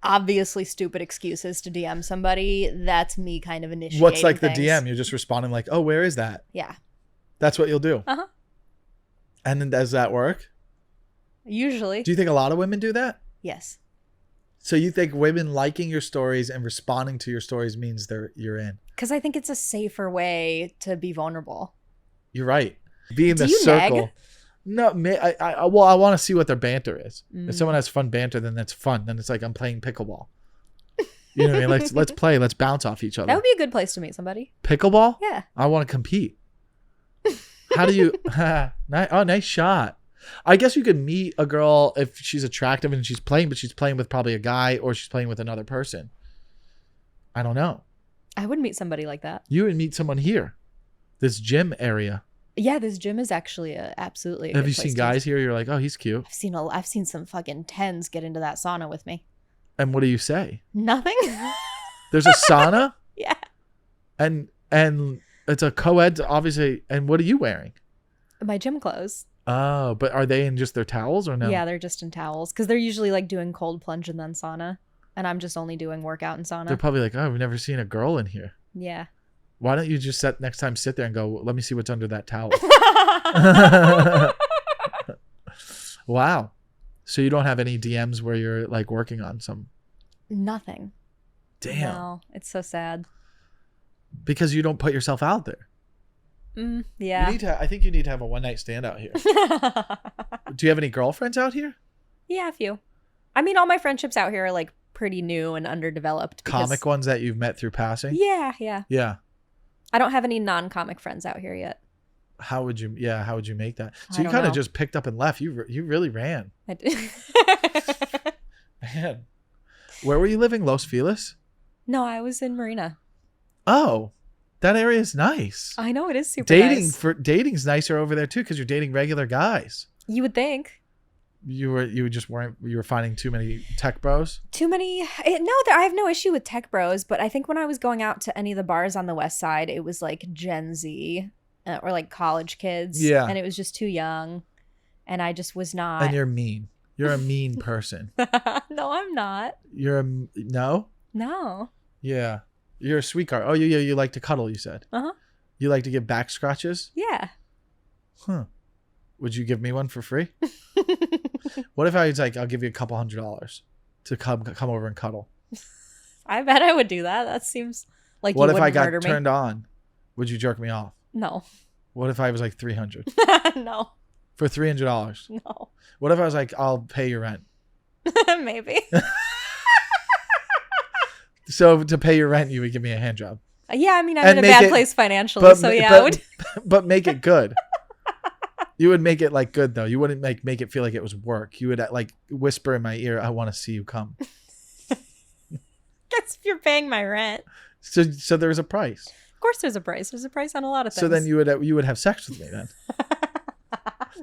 obviously stupid excuses to DM somebody, that's me kind of initiating What's like things. the DM? You're just responding like, oh, where is that? Yeah. That's what you'll do. Uh-huh. And then does that work? Usually. Do you think a lot of women do that? Yes. So you think women liking your stories and responding to your stories means you're in? Because I think it's a safer way to be vulnerable. You're right. Be in the you circle. nag? No, I want to see what their banter is. If someone has fun banter, then that's fun. Then it's like I'm playing pickleball. You know what I mean? Let's play. Let's bounce off each other. That would be a good place to meet somebody. Pickleball? Yeah. I want to compete. How do you? Nice shot. I guess you could meet a girl if she's attractive and she's playing, but she's playing with probably a guy or she's playing with another person. I don't know. I would meet somebody like that. You would meet someone here, this gym area. Yeah, this gym is actually absolutely. Have you seen guys here? You're like, oh, he's cute. I've seen some fucking 10s get into that sauna with me. And what do you say? Nothing. There's a sauna. Yeah. And it's a co-ed, obviously. And what are you wearing? My gym clothes. Oh, but are they in just their towels or no? Yeah, they're just in towels because they're usually like doing cold plunge and then sauna, and I'm just only doing workout and sauna. They're probably like, oh, we've never seen a girl in here. Yeah. Why don't you just next time sit there and go, let me see what's under that towel. Wow. So you don't have any DMs where you're like working on some? Nothing. Damn. No, it's so sad. Because you don't put yourself out there. Yeah. I think you need to have a one night stand out here. Do you have any girlfriends out here? Yeah, a few. I mean, all my friendships out here are like pretty new and underdeveloped. Comic ones that you've met through passing? Yeah. Yeah. I don't have any non-comic friends out here yet. How would you make that? So you kind of just picked up and left. You really ran. I did. Man. Where were you living? Los Feliz? No, I was in Marina. Oh, that area is nice. I know, it is super nice. Dating's nicer over there too because you're dating regular guys. You would think. You were finding too many tech bros? Too many. I have no issue with tech bros, but I think when I was going out to any of the bars on the west side, it was like Gen Z or like college kids. Yeah. And it was just too young. And I just was not. And you're mean. You're a mean person. No, I'm not. No? No. Yeah. You're a sweet guy. Oh, yeah, you like to cuddle, you said. Uh-huh. You like to give back scratches? Yeah. Huh. Would you give me one for free? What if I was like, I'll give you a couple $100 to come over and cuddle? I bet I would do that. That seems like what you if I wouldn't got murder me. turned on? Would you jerk me off? No. What if I was like $300? No. For $300? No. What if I was like, I'll pay your rent? Maybe. So to pay your rent, you would give me a hand job. Yeah, I mean, I'm in a bad place financially, so yeah, I would. But make it good. You would make it like good though. You wouldn't make it feel like it was work. You would like whisper in my ear, "I want to see you come." Guess if you're paying my rent. So there's a price. Of course, there's a price. There's a price on a lot of things. So then you would have sex with me then.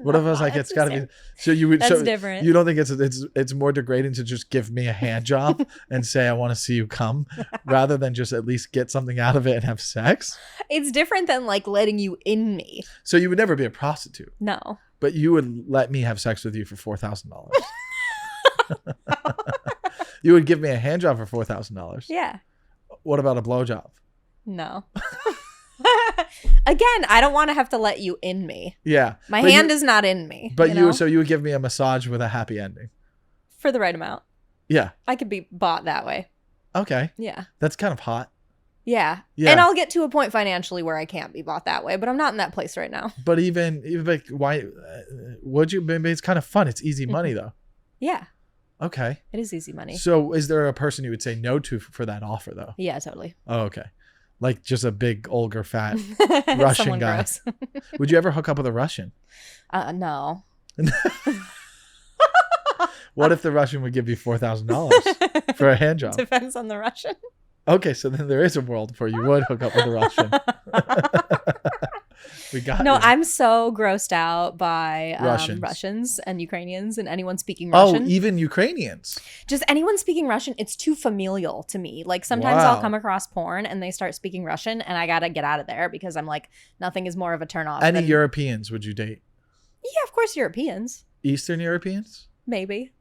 What if I was like, it's got to be? So you would. That's so different. You don't think it's more degrading to just give me a hand job and say I want to see you come, rather than just at least get something out of it and have sex? It's different than like letting you in me. So you would never be a prostitute. No. But you would let me have sex with you for $4,000. You would give me a hand job for $4,000. Yeah. What about a blowjob? No. Again, I don't want to have to let you in me. Yeah. My hand is not in me. But so you would give me a massage with a happy ending. For the right amount. Yeah. I could be bought that way. Okay. Yeah. That's kind of hot. Yeah. And I'll get to a point financially where I can't be bought that way, but I'm not in that place right now. But even like, why would you? Maybe it's kind of fun. It's easy money though. Yeah. Okay. It is easy money. So is there a person you would say no to for that offer though? Yeah, totally. Oh, okay. Like just a big older fat Russian Someone guy. gross. Would you ever hook up with a Russian? No. What if the Russian would give you $4,000 for a hand job? Depends on the Russian. Okay, so then there is a world where you would hook up with a Russian. We got No, you. I'm so grossed out by Russians and Ukrainians and anyone speaking Russian. Oh, even Ukrainians. Just anyone speaking Russian, it's too familial to me. Like sometimes I'll come across porn and they start speaking Russian and I gotta get out of there because I'm like, nothing is more of a turn off. Any Europeans would you date? Yeah, of course, Europeans. Eastern Europeans? Maybe.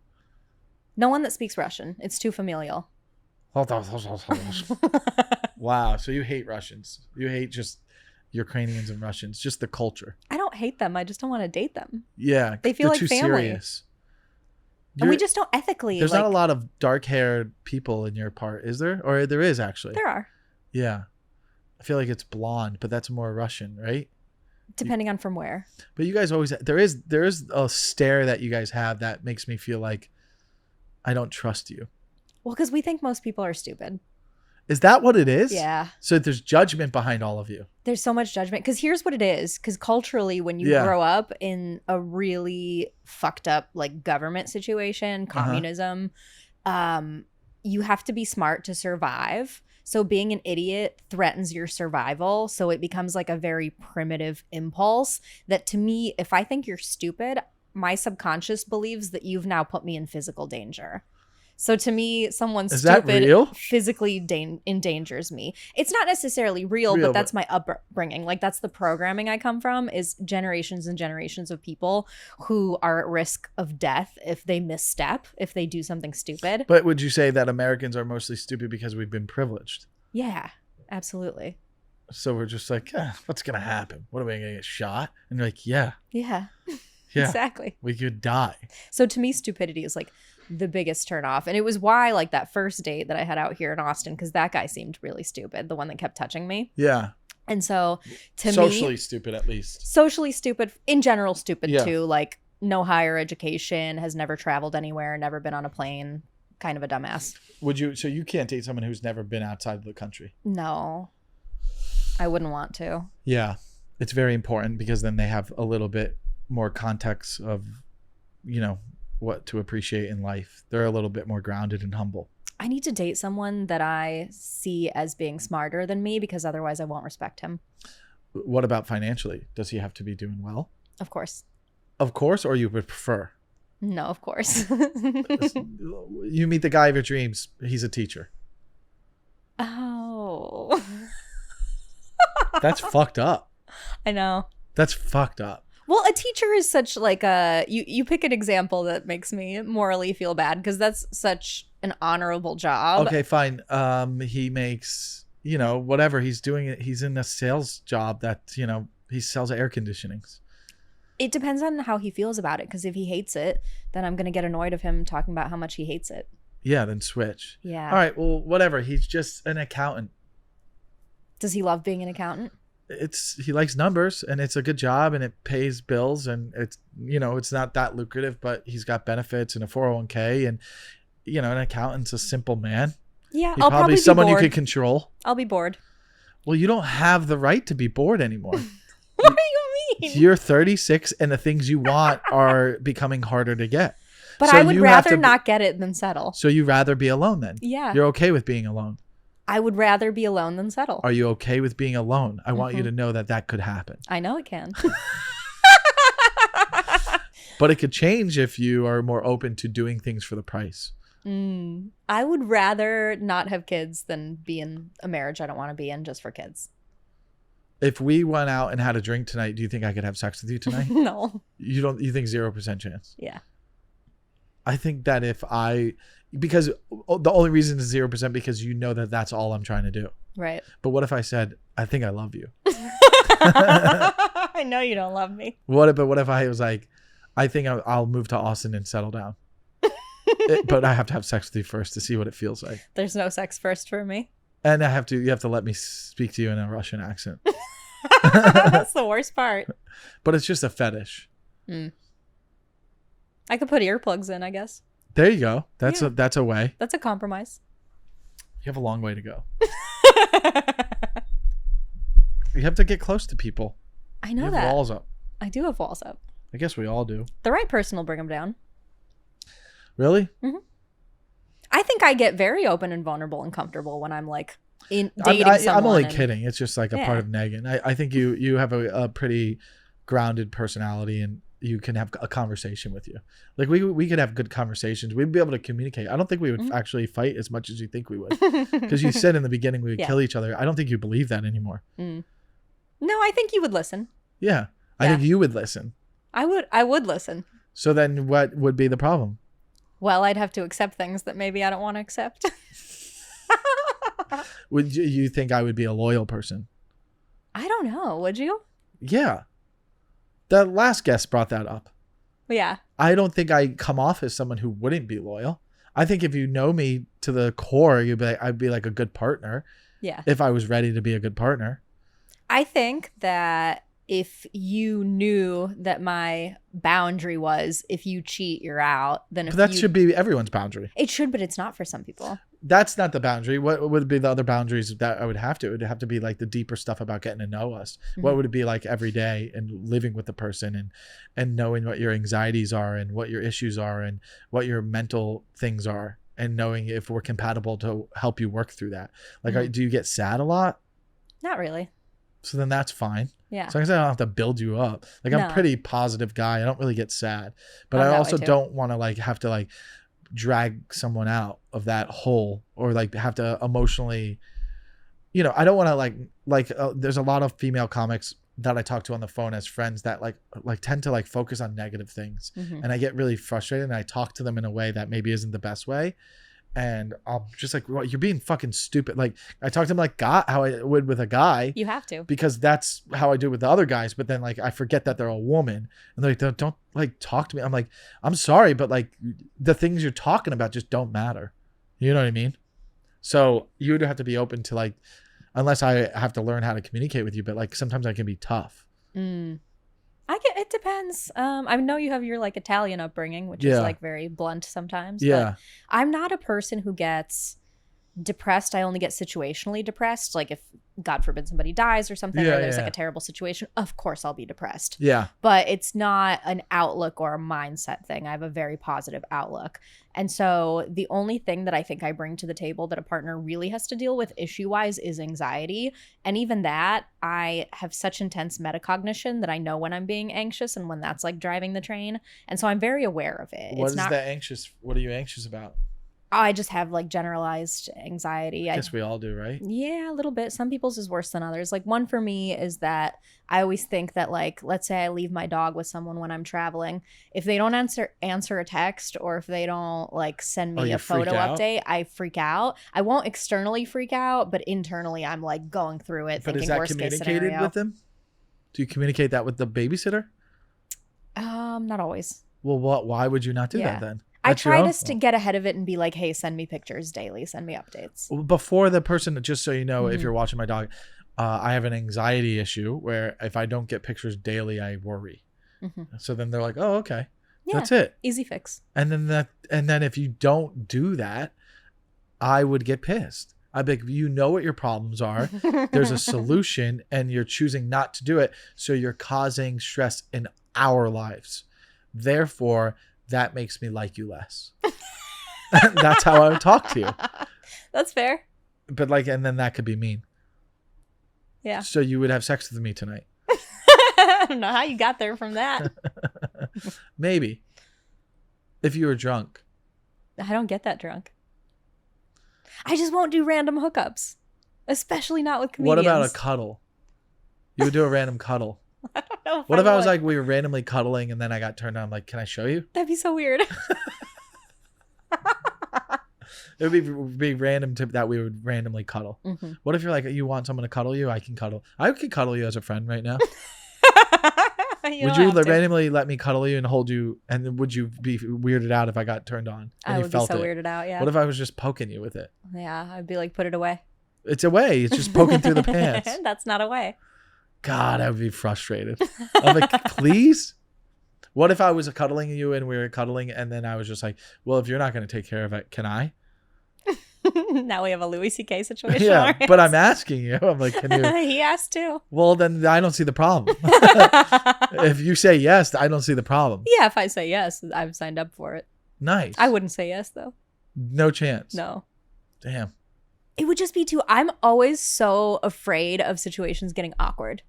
No one that speaks Russian. It's too familial. Wow, so you hate Russians. You hate just Ukrainians and Russians, just the culture. I don't hate them. I just don't want to date them. Yeah, they feel like too family. Serious. And we just don't ethically. There's not a lot of dark-haired people in your part, is there? Or there is actually. There are. Yeah, I feel like it's blonde, but that's more Russian, right? Depending on from where. But you guys always there is a stare that you guys have that makes me feel like I don't trust you. Well, because we think most people are stupid. Is that what it is? Yeah. So there's judgment behind all of you. There's so much judgment. Because here's what it is. Because culturally, when you grow up in a really fucked up like government situation, communism, you have to be smart to survive. So being an idiot threatens your survival. So it becomes like a very primitive impulse that to me, if I think you're stupid, my subconscious believes that you've now put me in physical danger. So to me, someone stupid physically endangers me. It's not necessarily real, but that's my upbringing. Like that's the programming I come from is generations and generations of people who are at risk of death if they misstep, if they do something stupid. But would you say that Americans are mostly stupid because we've been privileged? Yeah, absolutely. So we're just like, what's going to happen? What are we going to get shot? And you're like, yeah. Yeah, exactly. We could die. So to me, stupidity is like the biggest turnoff. And it was why like that first date that I had out here in Austin, because that guy seemed really stupid, the one that kept touching me. Yeah. And so to socially stupid, at least. Socially stupid, in general stupid too. Like no higher education, has never traveled anywhere, never been on a plane, kind of a dumbass. So you can't date someone who's never been outside of the country? No, I wouldn't want to. Yeah. It's very important because then they have a little bit more context of, what to appreciate in life. They're a little bit more grounded and humble. I need to date someone that I see as being smarter than me because otherwise I won't respect him. What about financially? Does he have to be doing well? Of course. Of course, or you would prefer? No, of course. You meet the guy of your dreams. He's a teacher. Oh. That's fucked up. I know. That's fucked up. Well, a teacher is such like a you pick an example that makes me morally feel bad because that's such an honorable job. Okay, fine. He makes, whatever he's doing it. He's in a sales job that, he sells air conditionings. It depends on how he feels about it because if he hates it, then I'm going to get annoyed of him talking about how much he hates it. Yeah, then switch. Yeah. All right, well, whatever. He's just an accountant. Does he love being an accountant? He likes numbers and it's a good job and it pays bills and it's it's not that lucrative, but he's got benefits and a 401k and an accountant's a simple man. Yeah, I'll probably be someone bored. You can control. I'll be bored. Well, you don't have the right to be bored anymore. What do you mean? You're 36 and the things you want are becoming harder to get. But I would rather not get it than settle. So you'd rather be alone then? Yeah. You're okay with being alone? I would rather be alone than settle. Are you okay with being alone? I want you to know that could happen. I know it can. But it could change if you are more open to doing things for the price. I would rather not have kids than be in a marriage I don't want to be in just for kids. If we went out and had a drink tonight, do you think I could have sex with you tonight? No. You think 0% chance? Yeah. I think that because the only reason is 0% because that's all I'm trying to do. Right. But what if I said, I think I love you? I know you don't love me. What if I was like, I think I'll move to Austin and settle down. But I have to have sex with you first to see what it feels like. There's no sex first for me. And you have to let me speak to you in a Russian accent. That's the worst part. But it's just a fetish. I could put earplugs in, I guess. There you go. That's a way. That's a compromise. You have a long way to go. You have to get close to people. I know you have that. Walls up. I do have walls up. I guess we all do. The right person will bring them down. Really? Mm-hmm. I think I get very open and vulnerable and comfortable when I'm like dating someone. I'm only kidding. It's just like a part of Megan. I think you have a pretty grounded personality, and you can have a conversation with you. Like we could have good conversations. We'd be able to communicate. I don't think we would actually fight as much as you think we would. Because you said in the beginning we would kill each other. I don't think you believe that anymore. Mm. No, I think you would listen. Yeah. I think you would listen. I would listen. So then what would be the problem? Well, I'd have to accept things that maybe I don't want to accept. Would you think I would be a loyal person? I don't know. Would you? Yeah. The last guest brought that up. Yeah. I don't think I come off as someone who wouldn't be loyal. I think if you know me to the core, I'd be like a good partner. Yeah. If I was ready to be a good partner. I think that if you knew that my boundary was if you cheat, you're out, then But that should be everyone's boundary. It should, but it's not for some people. That's not the boundary. What would be the other boundaries that I would have to? It would have to be like the deeper stuff about getting to know us. Mm-hmm. What would it be like every day and living with the person and knowing what your anxieties are and what your issues are and what your mental things are and knowing if we're compatible to help you work through that. Like, do you get sad a lot? Not really. So then that's fine. Yeah. So I don't have to build you up. Like I'm a pretty positive guy. I don't really get sad, but I also don't want to like have to like drag someone out of that hole or like have to emotionally, I don't want to there's a lot of female comics that I talk to on the phone as friends that like tend to like focus on negative things. Mm-hmm. And I get really frustrated and I talk to them in a way that maybe isn't the best way. And I'm just like, well, you're being fucking stupid. Like I talk to him like God, how I would with a guy. You have to. Because that's how I do with the other guys. But then like I forget that they're a woman. And they're like, don't like talk to me. I'm like, I'm sorry, but like the things you're talking about just don't matter. You know what I mean? So you would have to be open to like, unless I have to learn how to communicate with you. But like sometimes I can be tough. It depends. I know you have your like Italian upbringing, which is like very blunt sometimes. Yeah. But I'm not a person who gets depressed. I only get situationally depressed. Like if God forbid somebody dies or something, or there's like a terrible situation, of course I'll be depressed. Yeah. But it's not an outlook or a mindset thing. I have a very positive outlook. And so the only thing that I think I bring to the table that a partner really has to deal with issue-wise is anxiety. And even that, I have such intense metacognition that I know when I'm being anxious and when that's like driving the train. And so I'm very aware of it. What are you anxious about? I just have like generalized anxiety. I guess we all do, right? Yeah, a little bit. Some people's is worse than others. Like one for me is that I always think that like, let's say I leave my dog with someone when I'm traveling. If they don't answer a text or if they don't like send me a photo update, I freak out. I won't externally freak out, but internally I'm like going through it. But is that communicated with them? Do you communicate that with the babysitter? Not always. Well, why would you not do that then? I try to get ahead of it and be like, hey, send me pictures daily. Send me updates. Before the person, just so you know, if you're watching my dog, I have an anxiety issue where if I don't get pictures daily, I worry. Mm-hmm. So then they're like, oh, okay. Yeah, that's it. Easy fix. And then if you don't do that, I would get pissed. I'd be like, you know what your problems are. There's a solution and you're choosing not to do it. So you're causing stress in our lives. Therefore, that makes me like you less. That's how I would talk to you. That's fair. But like, and then that could be mean. Yeah. So you would have sex with me tonight. I don't know how you got there from that. Maybe. If you were drunk. I don't get that drunk. I just won't do random hookups. Especially not with comedians. What about a cuddle? You would do a random cuddle. I don't know. What if I was like, we were randomly cuddling and then I got turned on? I'm like, can I show you? That'd be so weird. It would be random that we would randomly cuddle. Mm-hmm. What if you're like, you want someone to cuddle you? I can cuddle. I could cuddle you as a friend right now. Would you randomly let me cuddle you and hold you? And would you be weirded out if I got turned on? I would be so weirded out, yeah. What if I was just poking you with it? Yeah, I'd be like, put it away. It's away. It's just poking through the pants. That's not away. God, I would be frustrated. I'm like, please? What if I was cuddling you and we were cuddling and then I was just like, well, if you're not going to take care of it, can I? Now we have a Louis C.K. situation. Yeah, but I'm asking you. I'm like, can you? He asked too. Well, then I don't see the problem. If you say yes, I don't see the problem. Yeah, if I say yes, I've signed up for it. Nice. I wouldn't say yes, though. No chance. No. Damn. It would just be too... I'm always so afraid of situations getting awkward.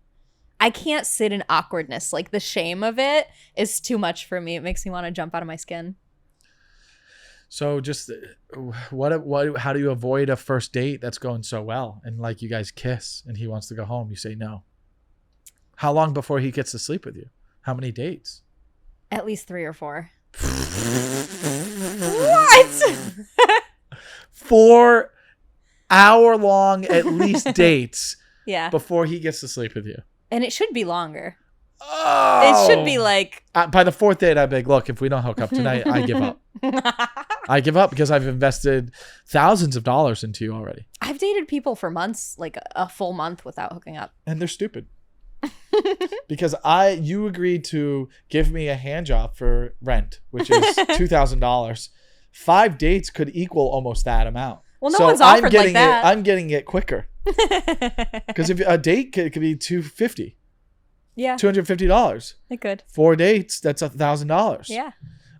I can't sit in awkwardness. Like, the shame of it is too much for me. It makes me want to jump out of my skin. So just what how do you avoid a first date that's going so well and like you guys kiss and he wants to go home? You say no. How long before he gets to sleep with you? How many dates? At least 3 or 4. What? 4 hour-long at least dates. Yeah. Before he gets to sleep with you. And it should be longer. Oh. It should be like... By the 4th date, I'd be like, look, if we don't hook up tonight, I give up. I give up because I've invested thousands of dollars into you already. I've dated people for months, like a full month without hooking up. And they're stupid. Because you agreed to give me a hand job for rent, which is $2,000. 5 dates could equal almost that amount. Well, no one's offered like that. I'm getting it quicker. Because if a date could be $250. Yeah. $250. It could. 4 dates, that's $1,000. Yeah.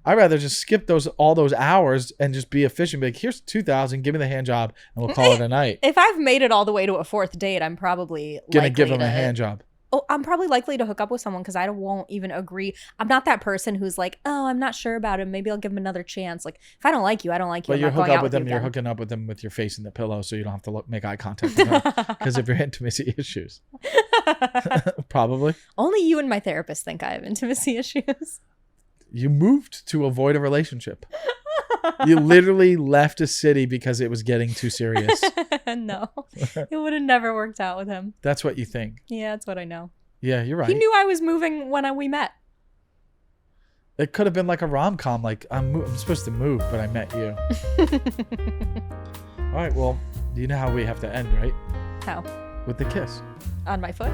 I'd rather just skip all those hours and just be efficient. Be like, here's $2,000, give me the hand job, and we'll call it a night. If I've made it all the way to a 4th date, I'm probably gonna give him a hand job. Oh, I'm probably likely to hook up with someone because I won't even agree. I'm not that person who's like, oh, I'm not sure about him. Maybe I'll give him another chance. Like, if I don't like you, I don't like you. But you're hooking up with them. You're hooking up with them with your face in the pillow, so you don't have to make eye contact with them because of your intimacy issues. Probably. Only you and my therapist think I have intimacy issues. You moved to avoid a relationship. You literally left a city because it was getting too serious. No, it would have never worked out with him. That's what you think. Yeah, that's what I know. Yeah, you're right. He knew I was moving when we met. It could have been like a rom-com, like I'm supposed to move, but I met you. All right, well, you know how we have to end, right? How? With the kiss. On my foot?